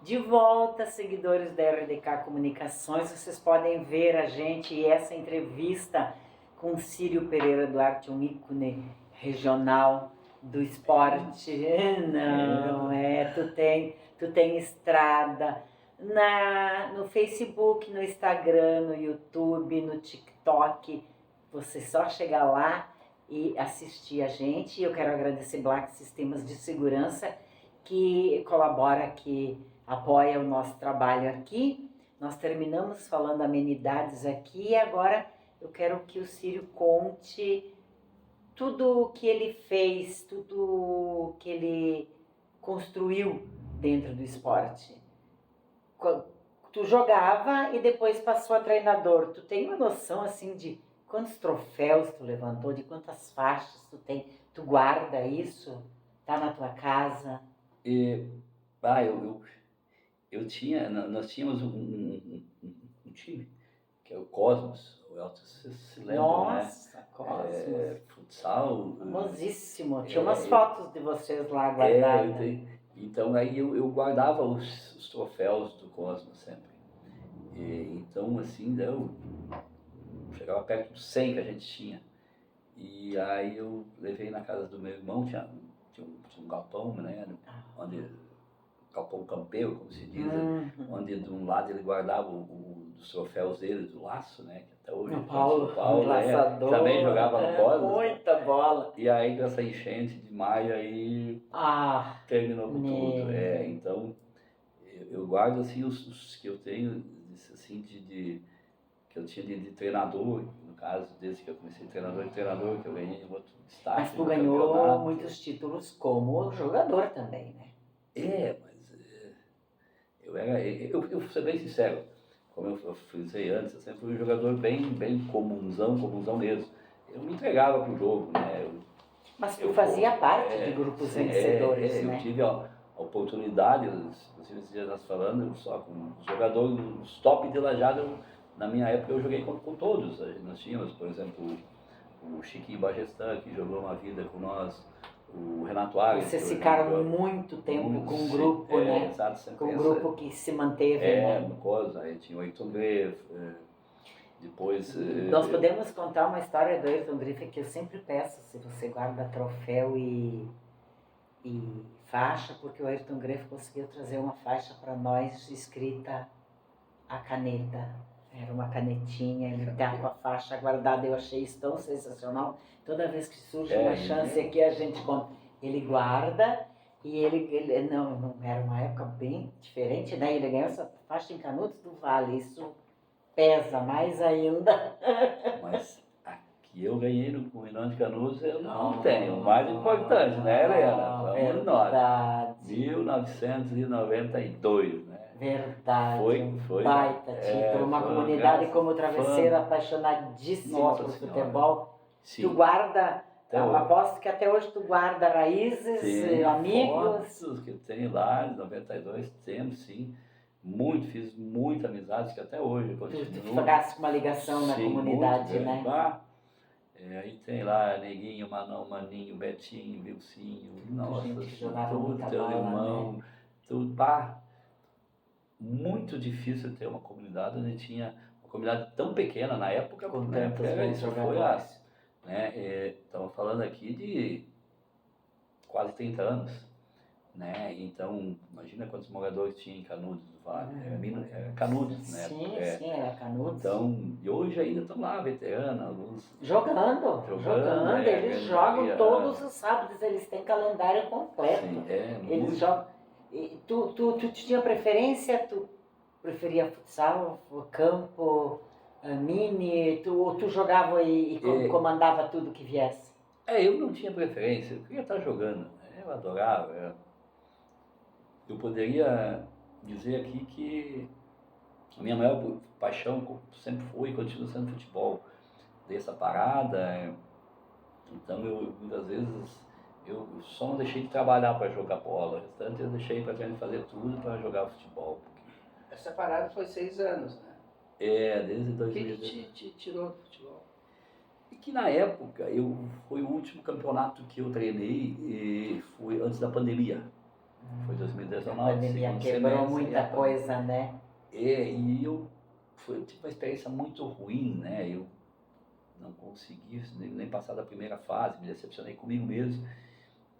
De volta, seguidores da RDK Comunicações, vocês podem ver a gente e essa entrevista com o Círio Pereira Duarte, um ícone regional do esporte. Não, tu tem estrada no Facebook, no Instagram, no YouTube, no TikTok. Você só chegar lá e assistir a gente. Eu quero agradecer Black Sistemas de Segurança, que colabora, que apoia o nosso trabalho aqui. Nós terminamos falando amenidades aqui e agora eu quero que o Círio conte tudo o que ele fez, tudo o que ele construiu dentro do esporte. Tu jogava e depois passou a treinador. Tu tem uma noção assim de quantos troféus tu levantou, de quantas faixas tu tem? Tu guarda isso? Tá na tua casa? Nós tínhamos um time, que é o Cosmos, o Elton se lembra, Nossa, né? Cosmos. Futsal. Famosíssimo. Tinha umas fotos de vocês lá guardadas. Então aí eu guardava os troféus do Cosmos sempre. Então assim, eu chegava perto dos 100 que a gente tinha. E aí eu levei na casa do meu irmão, tinha um galpão, né? Onde galpão campeiro, como se diz, onde de um lado ele guardava os troféus dele do laço, né? Que até hoje o Paulo também jogava no Cosmos. Muita bola. E aí com essa enchente de maio aí terminou com tudo. Então eu guardo assim os que eu tenho assim que eu tinha de treinador, no caso, desde que eu comecei treinador, que eu ganhei um outro destaque. Mas tu ganhou muitos títulos como jogador também, né? Eu vou ser bem sincero, como eu frisei antes, eu sempre fui um jogador bem comunzão mesmo. Eu me entregava pro jogo, né? Mas tu fazia parte de grupos vencedores, né? Eu tive a oportunidade, inclusive esses dias nós falando, só com os jogadores, os top de Lajeado, na minha época eu joguei com todos. Nós tínhamos, por exemplo, o Chiquinho Bagestan, que jogou uma vida com nós, o Renato Agues. Vocês ficaram muito tempo com um grupo, né? Exato, com um grupo que se manteve, né? No Cosa, aí tinha o Ayrton Greff, depois... Nós podemos contar uma história do Ayrton Greff que eu sempre peço, se você guarda troféu e faixa, porque o Ayrton Greff conseguiu trazer uma faixa para nós escrita a caneta. Era uma canetinha, ele tá com a faixa guardada. Eu achei isso tão sensacional. Toda vez que surge uma chance aqui, a gente conta. Ele guarda e ele não era uma época bem diferente, né? Ele ganhou essa faixa em Canudos do Vale. Isso pesa mais ainda. Mas aqui eu ganhei com o Rinão de Canudos, eu não tenho. O mais importante, né, Helena? Vamos nós. 1992, né? Verdade, foi baita título, uma comunidade como Travesseiro apaixonadíssima por futebol. Sim. Tu guarda, aposto que até hoje tu guarda raízes, amigos. Fotos que eu tenho lá, de 92, temos sim. Fiz muita amizade, que até hoje continua. Tu ficasse uma ligação na comunidade, né? Aí tem lá Neguinho, Manão, Maninho, Betinho, Vilcinho, nossa, tudo, teu irmão, né? Tudo, muito difícil ter uma comunidade onde tinha uma comunidade tão pequena na época, com né? tantos jogadores. Estamos falando aqui de quase 30 anos, né? Então, imagina quantos moradores tinha em Canudos do Vale, era Canudos, né? Sim, era Canudos. Então, e hoje ainda estão lá, veteranos, alguns... Jogando. Eles jogam todos os sábados, eles têm calendário completo. Sim, eles jogam. Tu tinha preferência? Tu preferia futsal, campo, mini? Tu jogava e comandava tudo que viesse? Eu não tinha preferência, eu queria estar jogando, eu adorava. Eu poderia dizer aqui que a minha maior paixão sempre foi e continua sendo futebol. Dei essa parada, então eu muitas vezes... Eu só não deixei de trabalhar para jogar bola, o restante eu deixei para fazer tudo para jogar futebol. Essa parada foi 6 anos, né? Desde 2000. O que te tirou do futebol? E que na época, foi o último campeonato que eu treinei e foi antes da pandemia. Foi 2019. Internacional. A pandemia quebrou muita coisa, né? E eu tive uma experiência muito ruim, né? Eu não consegui nem passar da primeira fase, me decepcionei comigo mesmo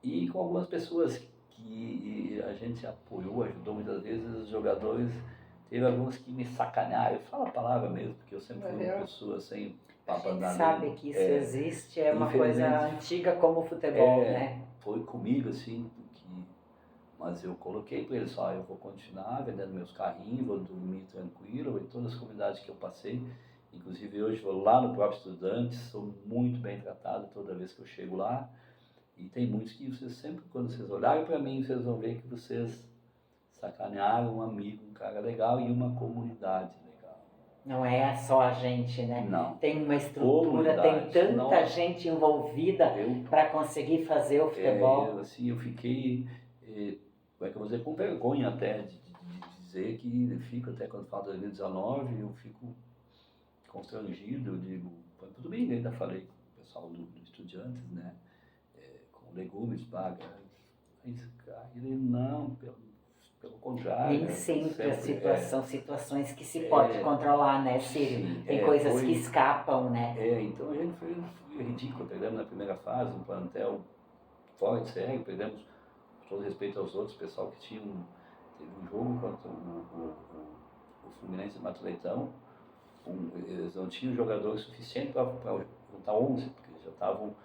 e com algumas pessoas que a gente apoiou, ajudou muitas vezes, os jogadores, teve alguns que me sacanearam, eu falo a palavra mesmo, porque eu sempre fui uma pessoa sem A papo gente na sabe língua. que isso existe, é uma coisa Infelizmente, antiga como o futebol, né? foi comigo assim, mas eu coloquei para eles, eu vou continuar vendendo meus carrinhos, vou dormir tranquilo, em todas as comunidades que eu passei, inclusive hoje vou lá no próprio Estudantes, sou muito bem tratado toda vez que eu chego lá, e tem muitos que vocês sempre, quando vocês olharem para mim, vocês vão ver que vocês sacanearam um amigo, um cara legal e uma comunidade legal. Não é só a gente, né? Não. Tem uma estrutura, tem tanta não, gente envolvida para conseguir fazer o futebol. Eu fiquei, como é que eu vou dizer, com vergonha até de dizer que eu fico, até quando falo de 2019, eu fico constrangido, eu digo, tudo bem, ainda falei com o pessoal do Estudiantes, né, com legumes, baga, ele não, pelo contrário. Nem sempre sempre, a situações que se pode controlar, né, Círio? Sim, tem coisas que escapam, né? Então a gente foi ridículo, perdemos na primeira fase, um plantel fora de série, perdemos, com todo respeito aos outros, pessoal que teve um jogo contra o Fluminense de Mato Leitão, eles não tinham jogadores suficientes para juntar 11, porque eles já estavam,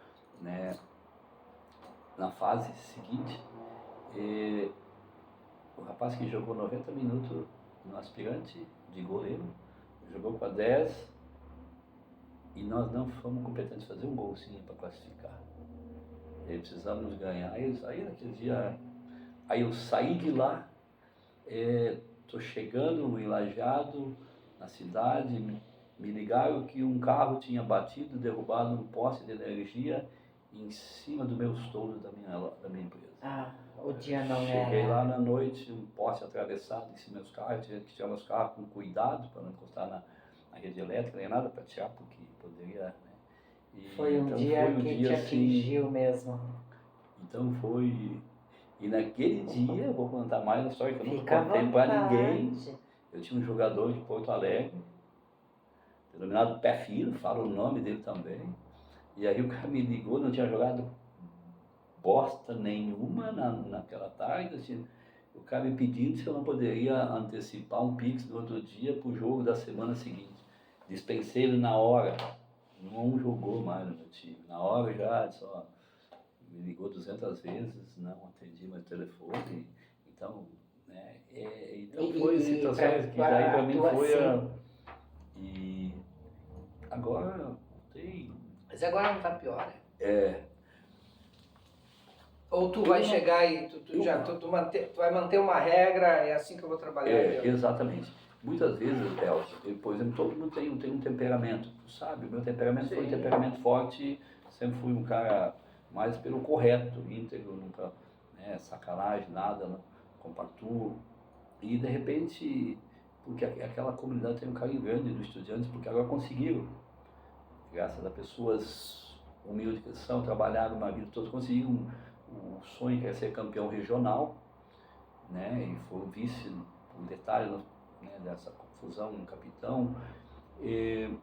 né, na fase seguinte. E o rapaz que jogou 90 minutos no aspirante de goleiro, jogou com a 10 e nós não fomos competentes a fazer um golzinho para classificar. E precisamos ganhar. Aí naquele dia, aí eu saí de lá, estou chegando em Lajeado, na cidade, me ligaram que um carro tinha batido, derrubado um poste de energia em cima do meu toldo da minha empresa. O dia não Cheguei lá na noite, um poste atravessado em cima dos carros, tive que tirar meus carros com cuidado para não encostar na rede elétrica, nem nada para tirar, porque poderia, né? Foi um dia que te atingiu assim, mesmo. Então foi. E naquele dia, eu vou contar mais uma história que eu nunca contei para ninguém. Eu tinha um jogador de Porto Alegre, denominado Pé Fino, falo o nome dele também. E aí o cara me ligou, não tinha jogado bosta nenhuma naquela tarde. O cara me pedindo se eu não poderia antecipar um Pix do outro dia para o jogo da semana seguinte. Dispensei ele na hora. Não jogou mais no meu time. Na hora já só me ligou 200 vezes, não atendi mais o telefone. Então, né, então foi situações que daí para mim foi E agora tem. Mas agora não está pior, né? Ou tu vai chegar e tu vai manter uma regra, é assim que eu vou trabalhar? Exatamente. Muitas vezes, por exemplo, todo mundo tem um temperamento, sabe? O meu temperamento foi um temperamento forte, sempre fui um cara mais pelo correto, íntegro, nunca, né, sacanagem, nada, não, compactuo. E de repente, porque aquela comunidade tem um carinho grande dos estudantes, porque agora conseguiram, graças a pessoas humildes que são, trabalharam uma vida toda, conseguiram o sonho que é ser campeão regional, né? E foi vice, um detalhe, né, dessa confusão no capitão. Eu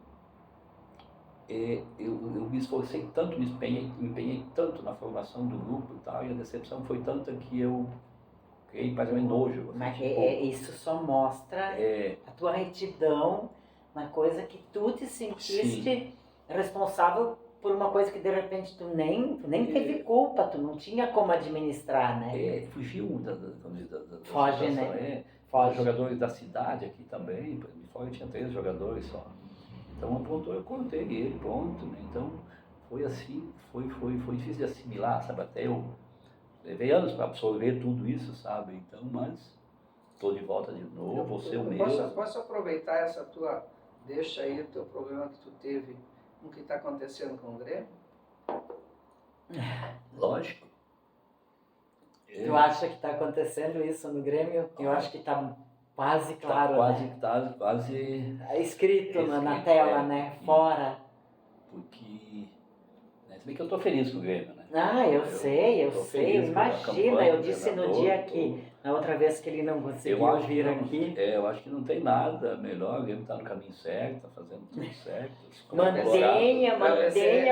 me esforcei tanto, me empenhei tanto na formação do grupo e tal, e a decepção foi tanta que eu criei praticamente nojo. Mas isso só mostra a tua retidão na coisa que tu te sentiste responsável por uma coisa que de repente tu nem teve culpa, tu não tinha como administrar, né? Fugiu da Foge, situação, né? Foge. Os jogadores da cidade aqui também, fora tinha 3 jogadores só. Então aprontou, eu contei ele, pronto, né? Então foi assim, foi difícil de assimilar, sabe? Até eu levei anos para absorver tudo isso, sabe? Então, mas estou de volta de novo, vou ser o mesmo. Posso aproveitar essa tua, deixa aí o teu problema que tu teve no que está acontecendo com o Grêmio? Lógico. Tu acha que está acontecendo isso no Grêmio? Eu acho que está quase claro, quase escrito na tela, né? Fora. Porque, né, se bem que eu estou feliz com o Grêmio, né? Ah, eu sei, tô feliz pela imagina, campanha eu do disse no governador, dia que, na outra vez que ele não conseguiu eu acho que vir não, aqui, eu acho que não tem nada melhor, ele está no caminho certo, está fazendo tudo certo. Como mantenha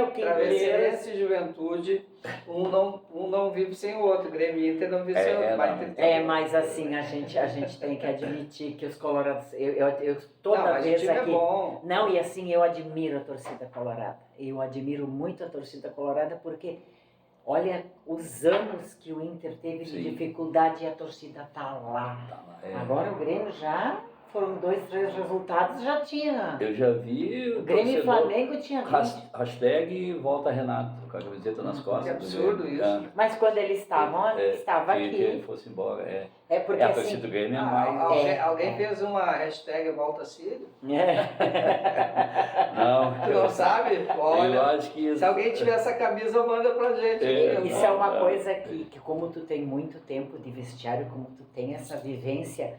o que Travesserense e Juventude, um não vive sem o outro, Grêmio e Inter não vive sem o outro. mas assim, a gente tem que admitir que os colorados, eu toda Não, mas o vez time aqui, é bom. não, e assim, eu admiro a torcida colorada, eu admiro muito a torcida colorada, porque olha os anos que o Inter teve de Sim. dificuldade e a torcida tá lá. Tá lá, Agora o Grêmio já foram 2, 3 resultados, já tinha. Eu já vi O Grêmio e torcedor, Flamengo tinha 20. hashtag volta Renato, com a camiseta nas costas. Que absurdo do Grêmio. isso. Mas quando eles estavam, estava que ele aqui. fosse embora. É porque a assim. torcida do Grêmio é mais. Alguém fez uma hashtag Volta Cílio? Não. Tu não sabe? Eu Olha, acho que se alguém tiver essa camisa, manda pra gente. Isso é uma coisa que como tu tem muito tempo de vestiário, como tu tem essa vivência,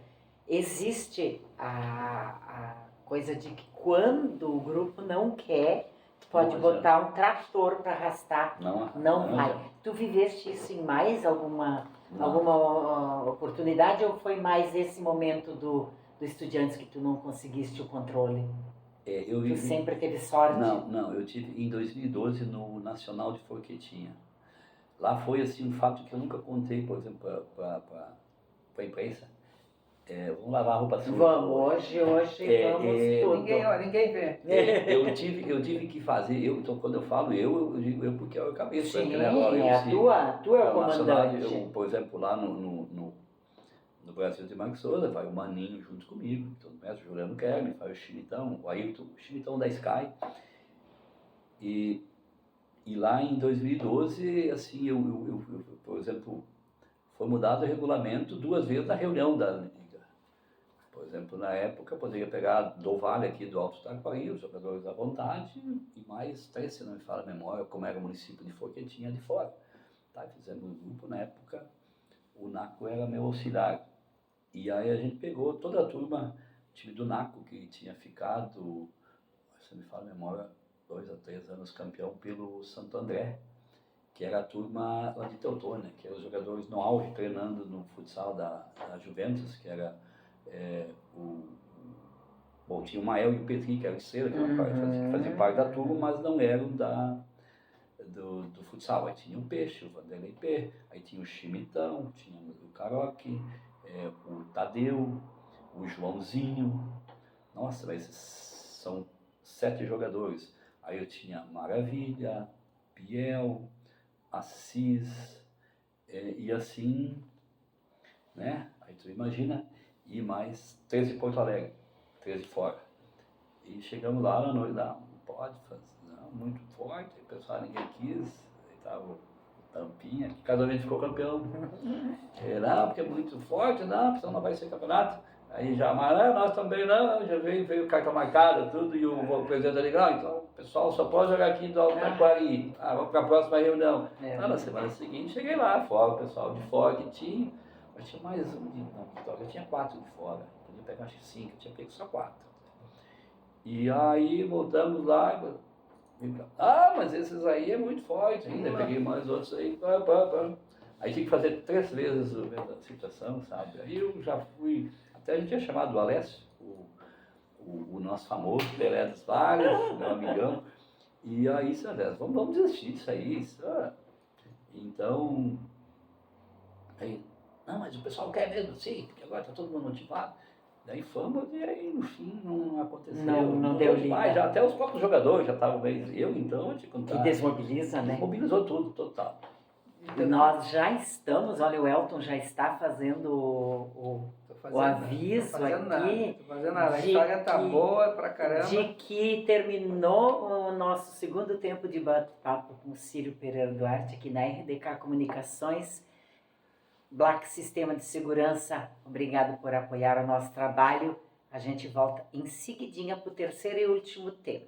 existe a coisa de que quando o grupo não quer, tu pode Não botar um trator para arrastar, não vai. adianta. Tu viveste isso em mais alguma Não. oportunidade ou foi mais esse momento do Estudiantes que tu não conseguiste o controle? Eu Tu sempre teve sorte? Não, eu tive em 2012 no Nacional de Forquetinha. Lá foi assim um fato que eu nunca contei, por exemplo, para a imprensa. Vamos lavar a roupa suja. Vamos, hoje vamos tudo. Ninguém vê. Eu tive que fazer, então quando eu falo eu digo eu porque eu acabei de Sim, tu é o comandante. Por exemplo, lá no Brasil de Marcos Souza, vai o Maninho junto comigo, todo o mestre Juliano Kerme, vai o Chimitão, o Ailton, o Chimitão da Sky. E lá em 2012, assim, eu, por exemplo, foi mudado o regulamento 2 vezes na reunião da Liga. Por exemplo, na época, eu poderia pegar do Vale aqui do Alto Taquari, os jogadores à vontade, e mais 3, se não me fala a memória, como era o município de Forquetinha de fora. Tá, fizemos um grupo, na época, o Naco era meu auxiliar. E aí a gente pegou toda a turma, o time do Naco, que tinha ficado, se não me fala a memória, 2 a 3 anos campeão pelo Santo André, que era a turma lá de Teutônia, que eram os jogadores no auge, treinando no futsal da Juventus, que era bom, tinha o Mael e o Petri, que eram estrela, que faziam parte da turma, mas não eram do futsal. Aí tinha o Peixe, o Vanderlei P, aí tinha o Chimitão, tinha o Caroque, o Tadeu, o Joãozinho. Nossa, mas esses são 7 jogadores. Aí eu tinha Maravilha, Biel, Assis, e assim, né? Aí tu imagina, e mais 13 de Porto Alegre, 13 de fora. E chegamos lá na noite, não pode fazer, não, muito forte, o pessoal ninguém quis, aí tava o Tampinha, que casualmente ficou campeão. Não, porque é muito forte, não, porque não vai ser campeonato. Aí já, mas nós também não, já veio carta marcada, tudo, e o presidente da Liga, então o pessoal só pode jogar aqui do Alto Taquari, vamos para a próxima reunião. Na semana seguinte cheguei lá, fora, o pessoal de fora que tinha, eu tinha mais um eu tinha 4 de fora, podia pegar acho que 5, eu tinha pego só 4. E aí voltamos lá, mas esses aí é muito forte ainda, peguei mais outros aí, Aí tinha que fazer 3 vezes a situação, sabe? Aí eu já fui, até a gente tinha chamado o Alessio, o nosso famoso Pelé dos Vales, meu amigão, e aí, vamos desistir disso aí. Então, aí, não, mas o pessoal quer mesmo assim, porque agora está todo mundo motivado. Daí fomos e aí no fim não aconteceu. Não deu liga. Já até os próprios jogadores já estavam bem. Eu então, te contar. Que desmobiliza, né? Desmobilizou tudo, total. Nós já estamos, olha, o Elton já está fazendo o aviso aqui. Tô fazendo nada. A história tá boa pra caramba. De que terminou o nosso segundo tempo de bate-papo com o Círio Pereira Duarte aqui na RDK Comunicações. Black Sistema de Segurança, obrigado por apoiar o nosso trabalho. A gente volta em seguidinha para o terceiro e último tema.